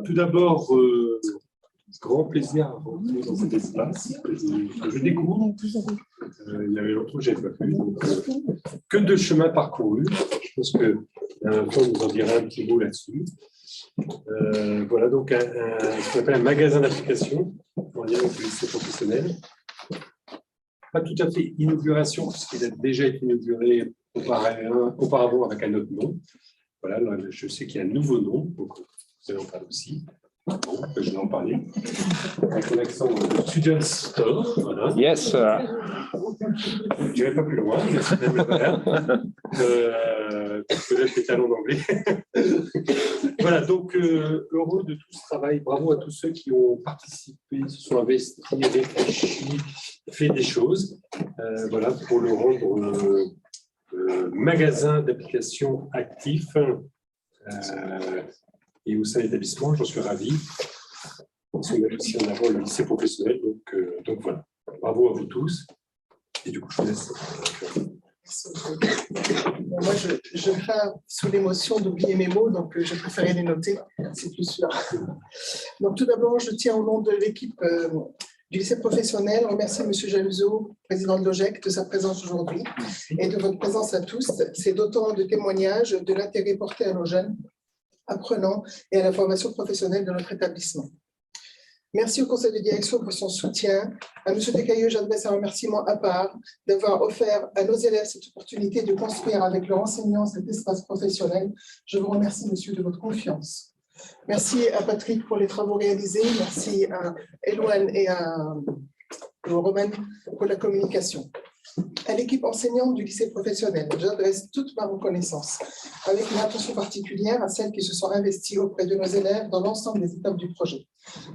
Tout d'abord, grand plaisir à rentrer dans cet espace que je découvre. Il y avait longtemps que je n'avais pas vu. Donc, que de chemin parcouru. Je pense que Antoine nous en dira un petit mot là-dessus. Voilà donc ce qu'on appelle un magasin d'applications en lien avec le lycée professionnel. Pas tout à fait inauguration, puisqu'il a déjà été inauguré auparavant avec un autre nom. Voilà, là, je sais qu'il y a un nouveau nom, donc vous allez en parler aussi. Bon, je vais en parler. Avec mon accent de Student Store. Voilà. Yes, sir. Je n'irai pas plus loin, merci de me faire. Peut-être les talents d'anglais. Voilà, donc le rôle de tout ce travail, bravo à tous ceux qui ont participé, se sont investis, réfléchis, fait des choses. Voilà, pour le rendre magasin d'applications actif. Et au sein de l'établissement, j'en suis ravi. On se met aussi en avant le lycée professionnel. Donc voilà, bravo à vous tous. Et du coup, je vous laisse. Moi, je crains sous l'émotion d'oublier mes mots, donc je préférais les noter, c'est plus sûr. Donc tout d'abord, je tiens au nom de l'équipe du lycée professionnel remercier M. Jaluzo, président de l'OGEC, de sa présence aujourd'hui et de votre présence à tous. C'est d'autant de témoignages de l'intérêt porté à nos jeunes apprenants et à la formation professionnelle de notre établissement. Merci au conseil de direction pour son soutien. À M. Descailleux, j'adresse un remerciement à part d'avoir offert à nos élèves cette opportunité de construire avec leur enseignant cet espace professionnel. Je vous remercie, monsieur, de votre confiance. Merci à Patrick pour les travaux réalisés. Merci à Eloane et à Romain pour la communication. À l'équipe enseignante du lycée professionnel, j'adresse toute ma reconnaissance, avec une attention particulière à celles qui se sont investies auprès de nos élèves dans l'ensemble des étapes du projet,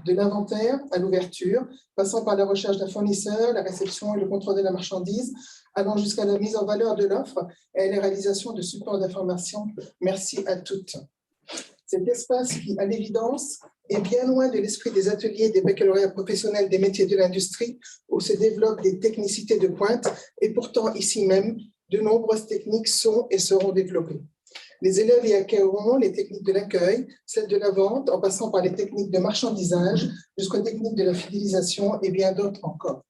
de l'inventaire à l'ouverture, passant par la recherche d'un fournisseur, la réception et le contrôle de la marchandise, allant jusqu'à la mise en valeur de l'offre et la réalisation de supports d'information. Merci à toutes. Cet espace qui, à l'évidence, est bien loin de l'esprit des ateliers des baccalauréats professionnels des métiers de l'industrie où se développent des technicités de pointe et pourtant ici même, de nombreuses techniques sont et seront développées. Les élèves y acquerront les techniques de l'accueil, celles de la vente, en passant par les techniques de marchandisage jusqu'aux techniques de la fidélisation et bien d'autres encore.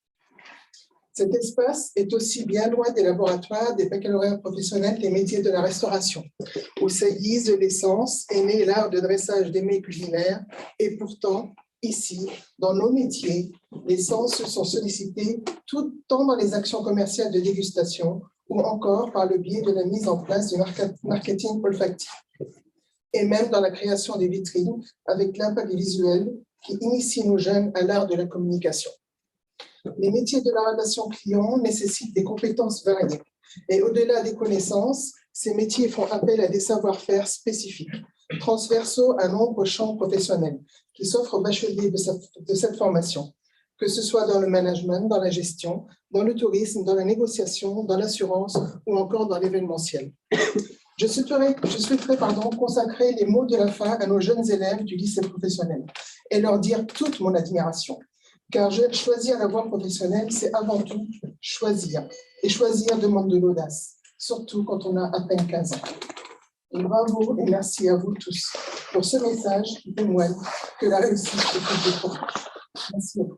Cet espace est aussi bien loin des laboratoires des baccalauréats professionnels des métiers de la restauration, où s'aiguise l'essence est né l'art de dressage des mets culinaires, et pourtant, ici, dans nos métiers, les sens sont sollicités tout tant dans les actions commerciales de dégustation ou encore par le biais de la mise en place du marketing olfactif, et même dans la création des vitrines avec l'impact visuel qui initie nos jeunes à l'art de la communication. Les métiers de la relation client nécessitent des compétences variées. Et au-delà des connaissances, ces métiers font appel à des savoir-faire spécifiques, transversaux à nombreux champs professionnels, qui s'offrent aux bacheliers de cette formation, que ce soit dans le management, dans la gestion, dans le tourisme, dans la négociation, dans l'assurance ou encore dans l'événementiel. Je souhaiterais consacrer les mots de la fin à nos jeunes élèves du lycée professionnel et leur dire toute mon admiration. Car choisir la voie professionnelle, c'est avant tout choisir. Et choisir demande de l'audace, surtout quand on a à peine 15 ans. Et bravo et merci à vous tous pour ce message qui témoigne que la réussite est plus de courage. Merci à vous.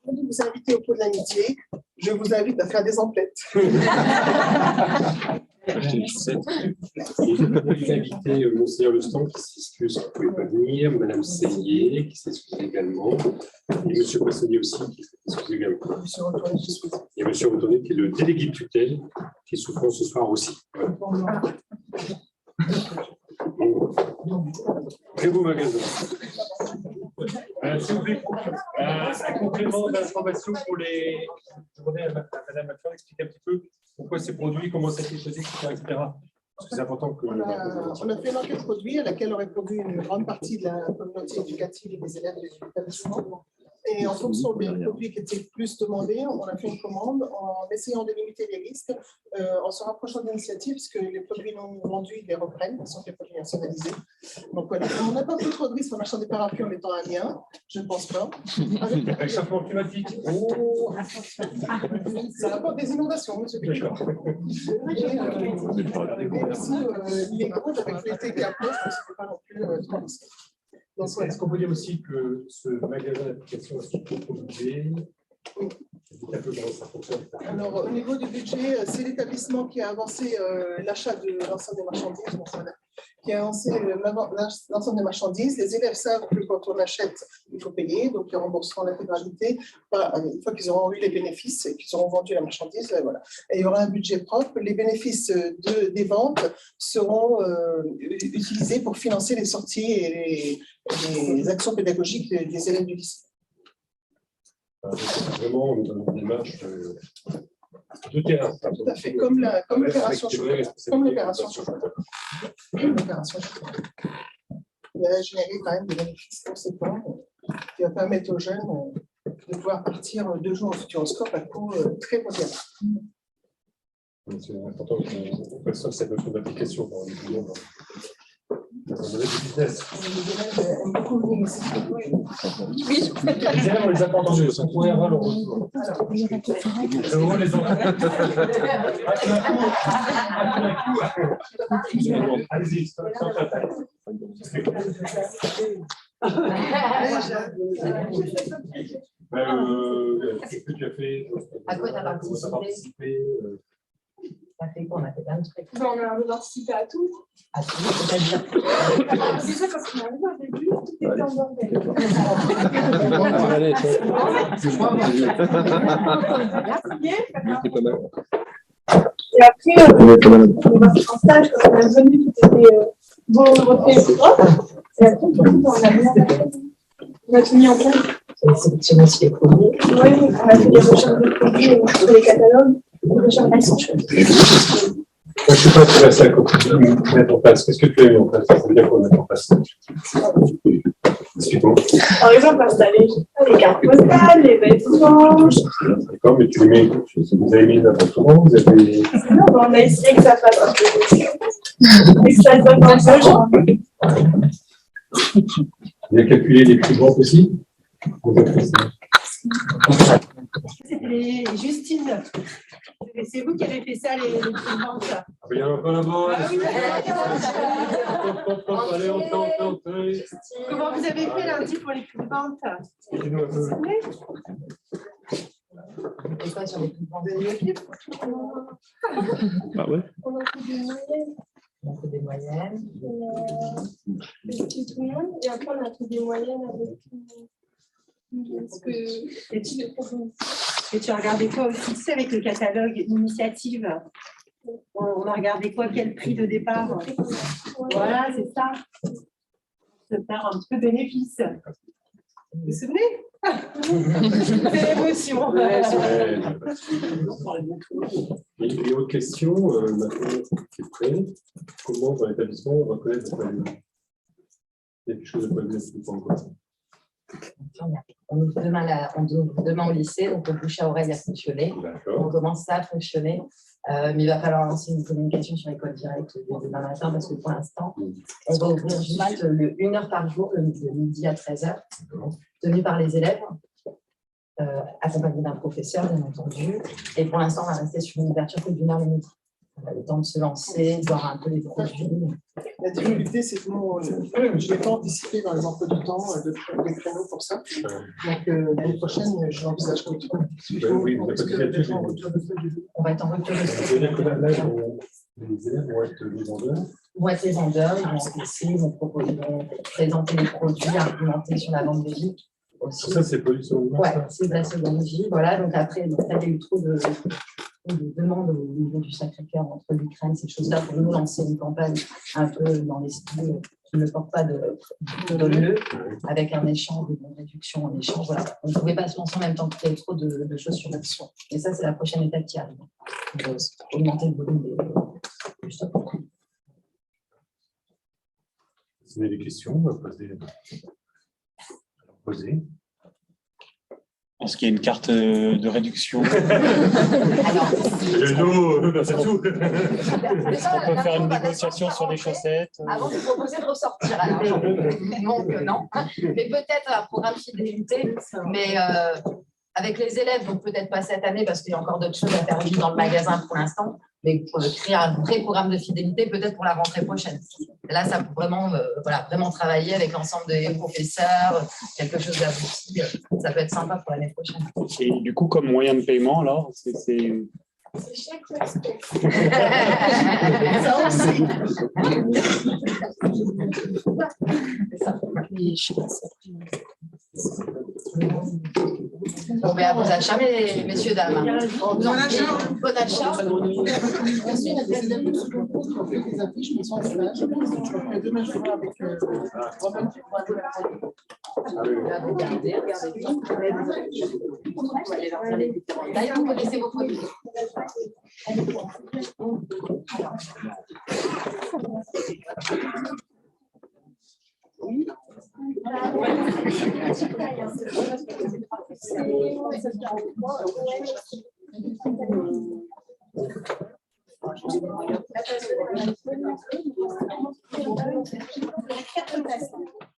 Avant de vous inviter au pot de l'amitié, je vous invite à faire des emplettes. Je vais inviter Monseigneur Lestan qui s'excuse qu'il ne pouvait pas venir, Madame Seillier qui s'excuse également, et Monsieur Poissonnier aussi qui s'excuse également. Et Monsieur Retourné qui est le délégué de tutelle qui est souffrant ce soir aussi. Voilà. Très beau magasin. S'il vous plaît, un complément d'information pour les. Je voudrais à Madame Mathieu expliquer un petit peu pourquoi ces produits, comment ça a été choisi, etc. Parce que c'est important que. On a fait une enquête produit à laquelle aurait répondu une grande partie de la communauté éducative et des élèves de l'établissement. Et en fonction des produits qui étaient plus demandés, on a fait une commande en essayant de limiter les risques, en se rapprochant d'initiatives, parce que les produits non vendus, ils les reprennent, ce sont des produits nationalisés. Donc voilà, on n'a pas pris trop de risques en achetant des parapluies en mettant un lien, je ne pense pas. Avec changement climatique. Oh. Ça rapporte des inondations, monsieur Pékin. Et aussi, les groupes avec l'été qui approche, ce n'est pas non plus trop risqué. Donc, voilà. Est-ce qu'on peut dire aussi que ce magasin d'application est proposé? Un peu comment ça fonctionne? Alors, au niveau du budget, c'est l'établissement qui a avancé l'achat de l'ensemble des marchandises, qui a avancé l'ensemble des marchandises. Les élèves savent que quand on achète, il faut payer, donc ils rembourseront l'intégralité une fois qu'ils auront eu les bénéfices et qu'ils auront vendu la marchandise. Voilà. Et il y aura un budget propre. Les bénéfices des ventes seront utilisés pour financer les sorties et les actions pédagogiques des élèves du lycée. Vraiment une démarche de terrain. Tout à fait, comme l'opération chocolat. Comme l'opération chocolat. Il a généré quand même des bénéfices conséquents qui va permettre aux jeunes de pouvoir partir 2 jours au Futuroscope à coût très modéré. C'est important qu'on fasse cette notion d'application dans les clients. Dans le business. Les élèves aiment beaucoup venir ici. Les élèves, on les a pas entendus. On pourrait avoir le retour. Allez-y. Qu'est-ce que tu as fait? À quoi tu as participé? On a fait quoi? On a fait plein de trucs. On a participé à tout. À tout, c'est-à-dire. Déjà, parce qu'on arrive au début, tout était en bordel. Et après, on est parti en stage, quand on est venu, tout était beau, refait propre. Et après, on a tout mis en place. On a sélectionné aussi les produits. Oui, on a fait des recherches de produits sur les catalogues. Les recherches, elles sont chouettes. Je ne suis pas intéressé à mettre en place. Qu'est-ce que tu as mis en place? Ça veut dire qu'on met en place. Explique-moi. Par exemple, installer les cartes postales, les vêtements. D'accord, mais tu les mets, vous avez mis n'importe comment, vous avez. Non, on a essayé que ça fasse un peu. Et que ça donne un peu genre. Vous avez calculé les plus grands possibles? C'était Justine. C'est vous qui avez fait ça, les ventes. Il y en a pas là-bas. Allez, on tente. Comment vous avez fait lundi pour les prix de vente? Et quoi sur les plus grands? Ah ouais? On a fait des moyennes. On a fait des moyennes. Avec tout le monde. Et après, on a fait des moyennes avec. Et tu as regardé quoi aussi? Tu sais, avec le catalogue initiative, on a regardé quoi? Quel prix de départ? Voilà, c'est ça. Se faire un petit peu bénéfice. Vous vous souvenez? C'est l'émotion. Et autre question, maintenant qui est prêt, comment dans l'établissement on va connaître votre valeur? Il y a quelque chose de pas bien, c'est pas encore. On ouvre demain au lycée, donc le bouche à oreille a fonctionné. On commence ça à fonctionner. Mais il va falloir lancer une communication sur l'école directe demain matin parce que pour l'instant, on va ouvrir juste 1 heure par jour, de midi à 13h, tenu par les élèves, accompagné d'un professeur, bien entendu. Et pour l'instant, on va rester sur une ouverture que d'1 heure le midi. On a le temps de se lancer, de voir un peu les produits. La difficulté, c'est que je n'ai pas anticipé dans les emplois du temps des créneaux pour ça. Donc, l'année prochaine, je l'envisage comme ça. Oui, vous avez On va être en rupture de stock. ça veut dire que là, les élèves vont être les vendeurs. Ils vont être les vendeurs, ils vont se laisser, ils vont présenter les produits, argumenter sur la vente de vie aussi. Ça, c'est produit sur le Ouais, c'est de la seconde vie. Voilà, donc après, il y a eu trop de demandes au niveau du Sacré-Cœur entre l'Ukraine, ces choses-là, pour nous lancer une campagne un peu dans l'esprit qui ne porte pas de nœud, avec un échange, une réduction en échange. Voilà. On ne pouvait pas se lancer en même temps qu'il y avait trop de choses sur l'action. Et ça, c'est la prochaine étape qui arrive. Donc, augmenter le volume du stock. Si vous avez des questions, on va poser. Est-ce qu'il y a une carte de réduction? Alors, C'est tout. Est-ce qu'on peut faire une négociation sur les chaussettes? avant de vous proposer de ressortir, alors, donc non. Mais peut-être un programme fidélité, mais avec les élèves, donc peut-être pas cette année parce qu'il y a encore d'autres choses à faire dans le magasin pour l'instant, mais créer un vrai programme de fidélité peut-être pour la rentrée prochaine. Et là, ça peut vraiment, vraiment travailler avec l'ensemble des professeurs, quelque chose d'abouti, ça peut être sympa pour l'année prochaine. Et du coup, comme moyen de paiement, alors, c'est C'est chèque ou espèce. Ça aussi. Bon, ben, à vos achats, messieurs, dames. Bon achat. Bon achat. Merci, la présidente de ce concours qui ont fait des affiches, mais sans image. Demain, je vais avec Robin qui pourra Regardez. On va aller leur faire les différentes tailles. Vous connaissez vos produits.